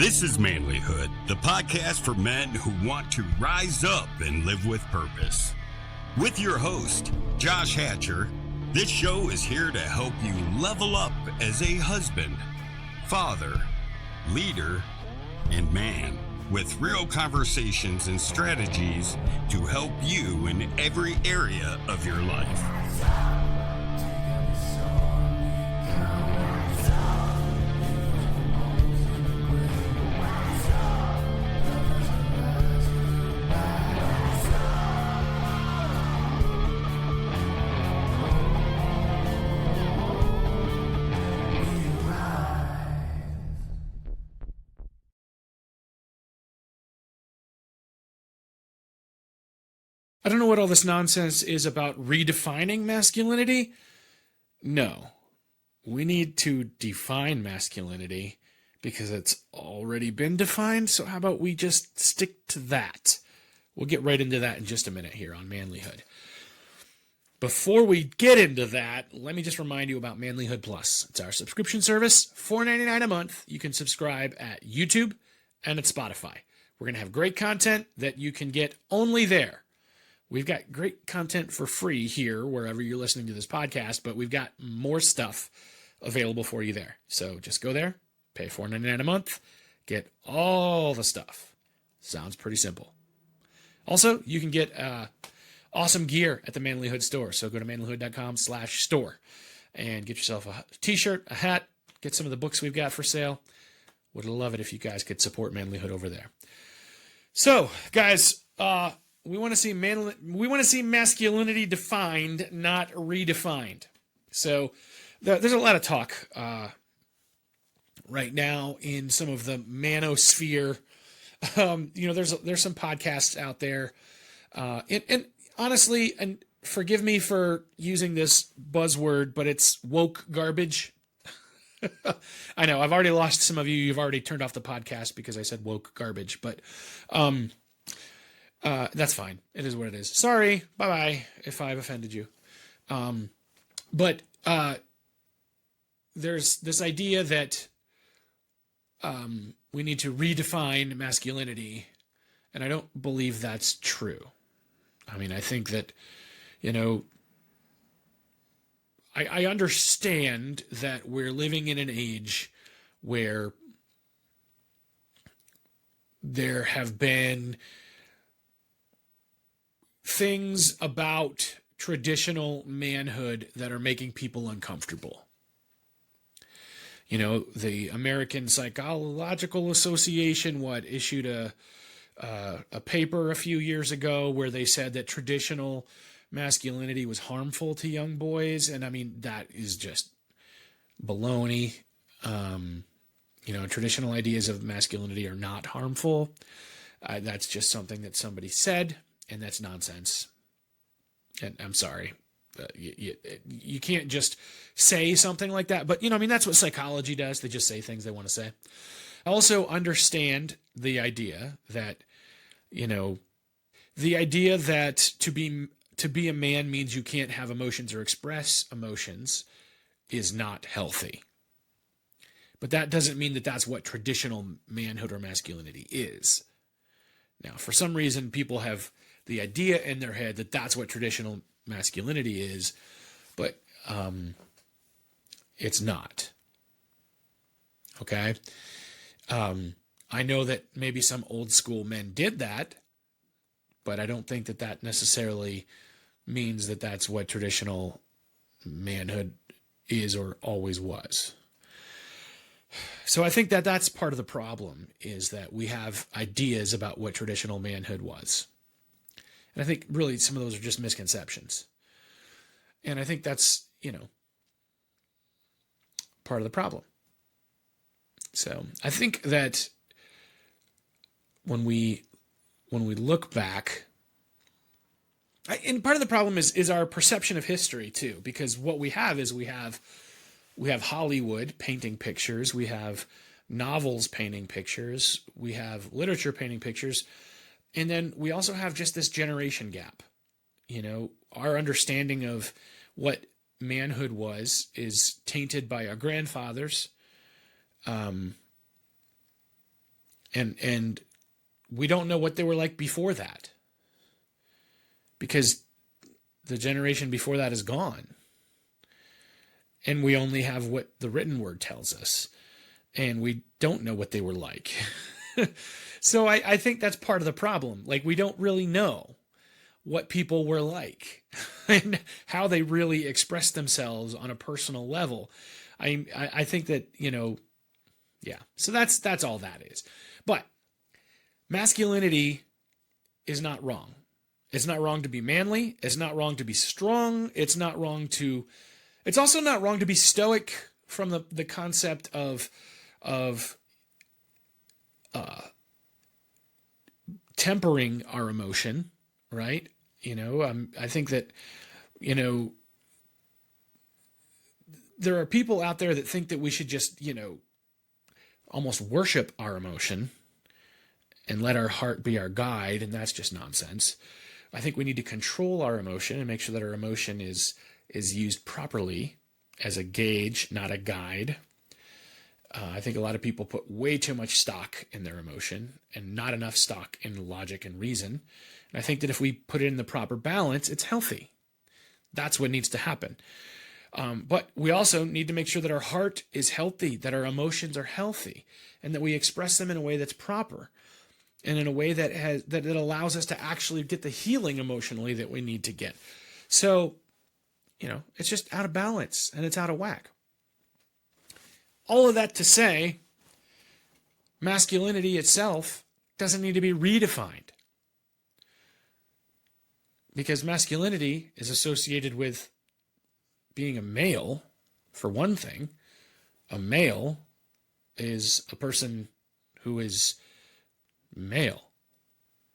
This is Manlihood, the podcast for men who want to rise up and live with purpose. With your host, Josh Hatcher, this show is here to help you level up as a husband, father, leader, and man, with real conversations and strategies to help you in every area of your life. I don't know what all this nonsense is about redefining masculinity. No, we need to define masculinity because it's already been defined. So how about we just stick to that? We'll get right into that in just a minute here on Manlihood. Before we get into that, let me just remind you about Manlihood Plus. It's our subscription service, $4.99 a month. You can subscribe at YouTube and at Spotify. We're going to have great content that you can get only there. We've got great content for free here, wherever you're listening to this podcast, but we've got more stuff available for you there. So just go there, pay $4.99 a month, get all the stuff. Sounds pretty simple. Also, you can get awesome gear at the Manlihood store. So go to manlihood.com/store and get yourself a t-shirt, a hat, get some of the books we've got for sale. Would love it if you guys could support Manlihood over there. So, guys, we want to see masculinity defined, not redefined. So there's a lot of talk right now in some of the manosphere. There's some podcasts out there, and honestly, and forgive me for using this buzzword, but it's woke garbage. I know I've already lost some of you. You've already turned off the podcast because I said woke garbage, but that's fine. It is what it is. Sorry. Bye-bye if I've offended you. But there's this idea that we need to redefine masculinity, and I don't believe that's true. I mean, I think that, I understand that we're living in an age where there have been things about traditional manhood that are making people uncomfortable. The American Psychological Association issued a paper a few years ago where they said that traditional masculinity was harmful to young boys, and I mean that is just baloney. Traditional ideas of masculinity are not harmful. That's just something that somebody said. And that's nonsense. And I'm sorry. You can't just say something like that. But, that's what psychology does. They just say things they want to say. I also understand the idea that, to be a man means you can't have emotions or express emotions is not healthy. But that doesn't mean that that's what traditional manhood or masculinity is. Now, for some reason, people have the idea in their head that that's what traditional masculinity is, but it's not. Okay? I know that maybe some old school men did that, but I don't think that that necessarily means that that's what traditional manhood is or always was. So I think that that's part of the problem, is that we have ideas about what traditional manhood was. And I think really some of those are just misconceptions. And I think that's, part of the problem. So I think that when we look back, and part of the problem is our perception of history too, because what we have is we have Hollywood painting pictures, we have novels painting pictures, we have literature painting pictures, and then we also have just this generation gap. Our understanding of what manhood is tainted by our grandfathers. And we don't know what they were like before that, because the generation before that is gone. And we only have what the written word tells us. And we don't know what they were like. So I think that's part of the problem. Like, we don't really know what people were like and how they really expressed themselves on a personal level. I think that, yeah. So that's all that is. But masculinity is not wrong. It's not wrong to be manly. It's not wrong to be strong. It's also not wrong to be stoic from the concept of tempering our emotion, right? I think that, there are people out there that think that we should just, almost worship our emotion and let our heart be our guide, and that's just nonsense. I think we need to control our emotion and make sure that our emotion is used properly as a gauge, not a guide. I think a lot of people put way too much stock in their emotion and not enough stock in logic and reason. And I think that if we put it in the proper balance, it's healthy. That's what needs to happen. But we also need to make sure that our heart is healthy, that our emotions are healthy, and that we express them in a way that's proper and in a way that allows us to actually get the healing emotionally that we need to get. So, it's just out of balance and it's out of whack. All of that to say, masculinity itself doesn't need to be redefined. Because masculinity is associated with being a male, for one thing. A male is a person who is male.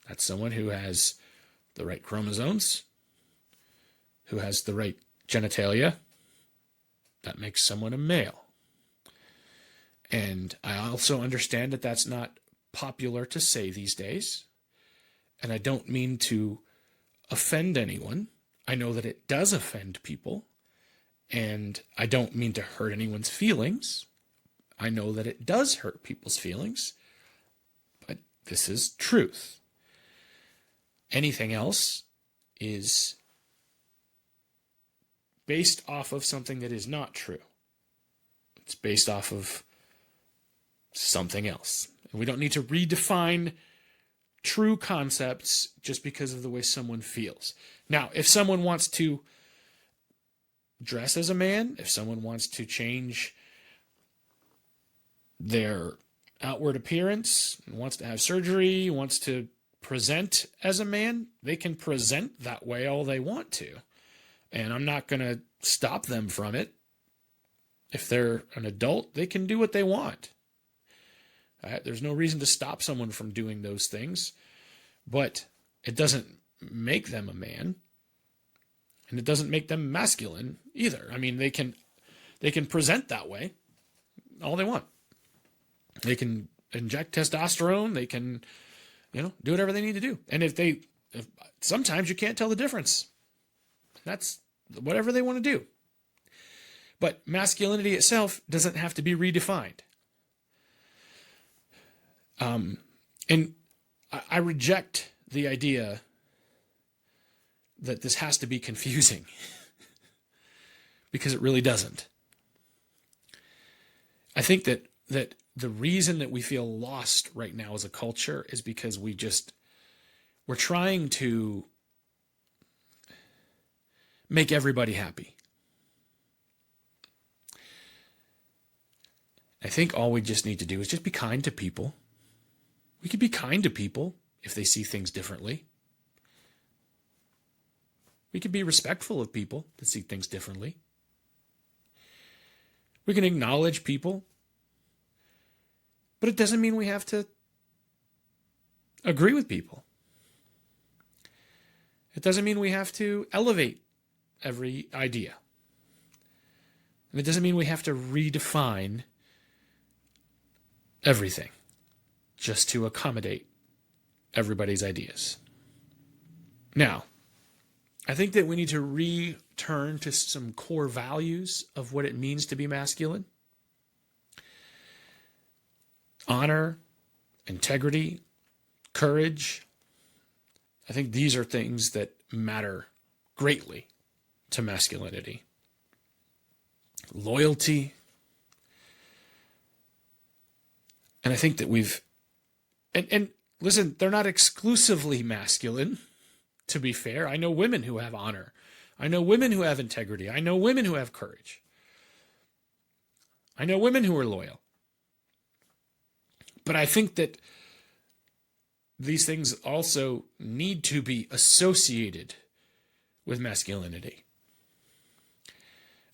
That's someone who has the right chromosomes, who has the right genitalia. That makes someone a male. And I also understand that that's not popular to say these days. And I don't mean to offend anyone. I know that it does offend people. And I don't mean to hurt anyone's feelings. I know that it does hurt people's feelings. But this is truth. Anything else is based off of something that is not true. It's based off of something else. And we don't need to redefine true concepts just because of the way someone feels. Now, if someone wants to dress as a man, if someone wants to change their outward appearance, wants to have surgery, wants to present as a man, they can present that way all they want to. And I'm not going to stop them from it. If they're an adult, they can do what they want. There's no reason to stop someone from doing those things, but it doesn't make them a man, and it doesn't make them masculine either. I mean, they can present that way all they want. They can inject testosterone. They can, do whatever they need to do. And if sometimes you can't tell the difference. That's whatever they want to do. But masculinity itself doesn't have to be redefined. And I reject the idea that this has to be confusing because it really doesn't. I think that the reason that we feel lost right now as a culture is because we're trying to make everybody happy. I think all we just need to do is just be kind to people. We could be kind to people if they see things differently. We can be respectful of people that see things differently. We can acknowledge people. But it doesn't mean we have to agree with people. It doesn't mean we have to elevate every idea. And it doesn't mean we have to redefine everything just to accommodate everybody's ideas. Now, I think that we need to return to some core values of what it means to be masculine. Honor, integrity, courage. I think these are things that matter greatly to masculinity. Loyalty. And I think that and listen, they're not exclusively masculine, to be fair. I know women who have honor. I know women who have integrity. I know women who have courage. I know women who are loyal. But I think that these things also need to be associated with masculinity.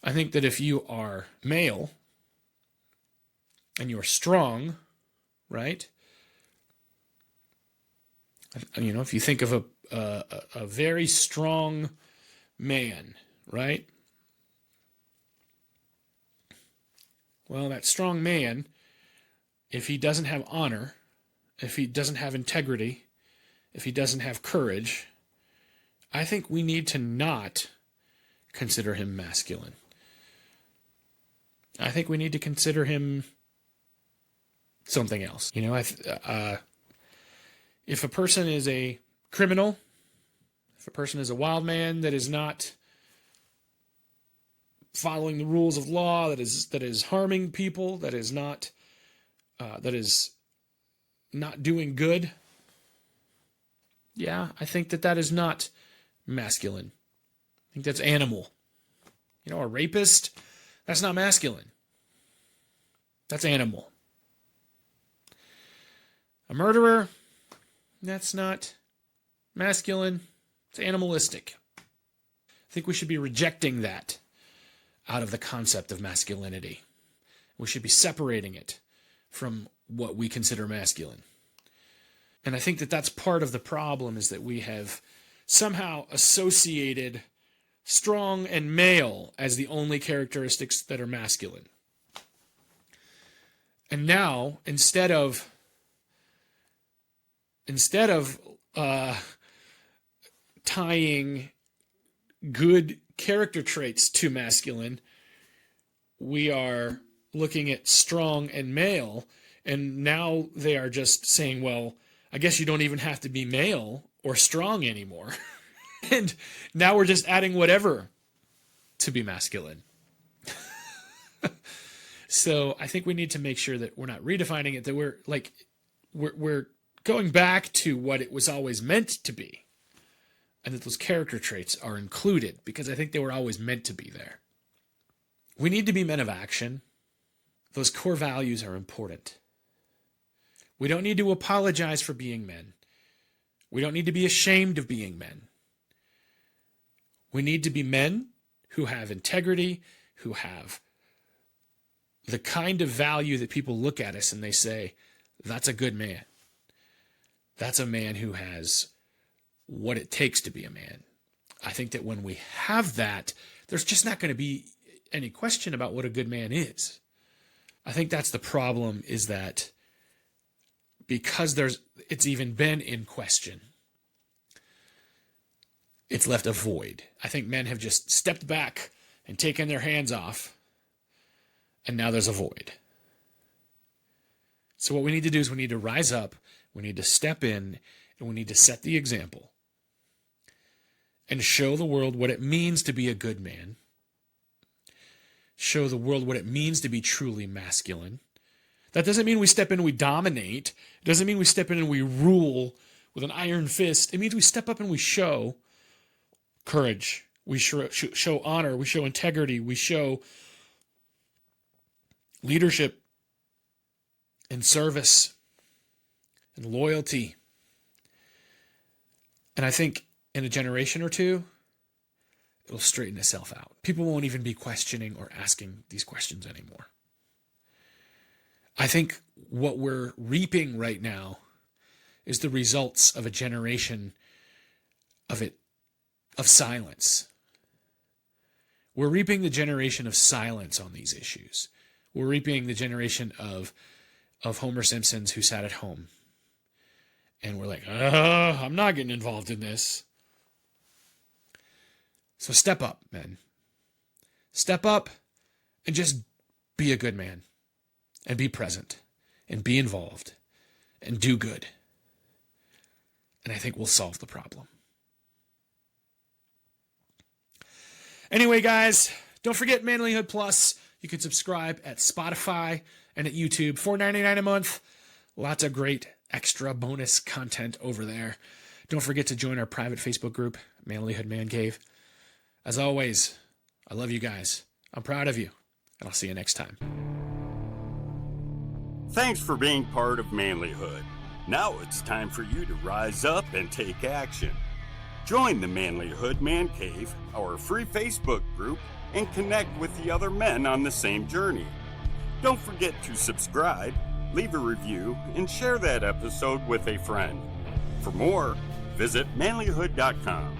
I think that if you are male and you're strong, right? You know, if you think of a very strong man, right? Well, that strong man, if he doesn't have honor, if he doesn't have integrity, if he doesn't have courage, I think we need to not consider him masculine. I think we need to consider him something else. You know, if a person is a criminal, if a person is a wild man that is not following the rules of law, that is harming people, that is not doing good, yeah, I think that is not masculine. I think that's animal. You know, a rapist, that's not masculine. That's animal. A murderer, that's not masculine. It's animalistic. I think we should be rejecting that out of the concept of masculinity. We should be separating it from what we consider masculine. And I think that that's part of the problem, is that we have somehow associated strong and male as the only characteristics that are masculine. And now, instead of tying good character traits to masculine, we are looking at strong and male, and now they are just saying, well, I guess you don't even have to be male or strong anymore. And now we're just adding whatever to be masculine. So I think we need to make sure that we're not redefining it, that we're going back to what it was always meant to be, and that those character traits are included, because I think they were always meant to be there. We need to be men of action. Those core values are important. We don't need to apologize for being men. We don't need to be ashamed of being men. We need to be men who have integrity, who have the kind of value that people look at us and they say, that's a good man. That's a man who has what it takes to be a man. I think that when we have that, there's just not going to be any question about what a good man is. I think that's the problem, is that because it's even been in question, it's left a void. I think men have just stepped back and taken their hands off, and now there's a void. So what we need to do is we need to rise up, we need to step in, and we need to set the example and show the world what it means to be a good man. Show the world what it means to be truly masculine. That doesn't mean we step in and we dominate. It doesn't mean we step in and we rule with an iron fist. It means we step up and we show courage. We show honor. We show integrity. We show leadership and service and loyalty. And I think in a generation or two, it'll straighten itself out. People won't even be questioning or asking these questions anymore. I think what we're reaping right now is the results of a generation of silence. We're reaping the generation of silence on these issues. We're reaping the generation of Homer Simpsons who sat at home. And we're like, I'm not getting involved in this. So step up, men. Step up and just be a good man. And be present. And be involved. and do good. And I think we'll solve the problem. Anyway, guys, don't forget Manlihood Plus. You can subscribe at Spotify and at YouTube. $4.99 a month. Lots of great extra bonus content over there. Don't forget to join our private Facebook group, Manlihood Man Cave. As always, I love you guys. I'm proud of you, and I'll see you next time. Thanks for being part of Manlihood. Now it's time for you to rise up and take action. Join the Manlihood Man Cave, our free Facebook group, and connect with the other men on the same journey. Don't forget to subscribe, leave a review, and share that episode with a friend. For more, visit manlihood.com.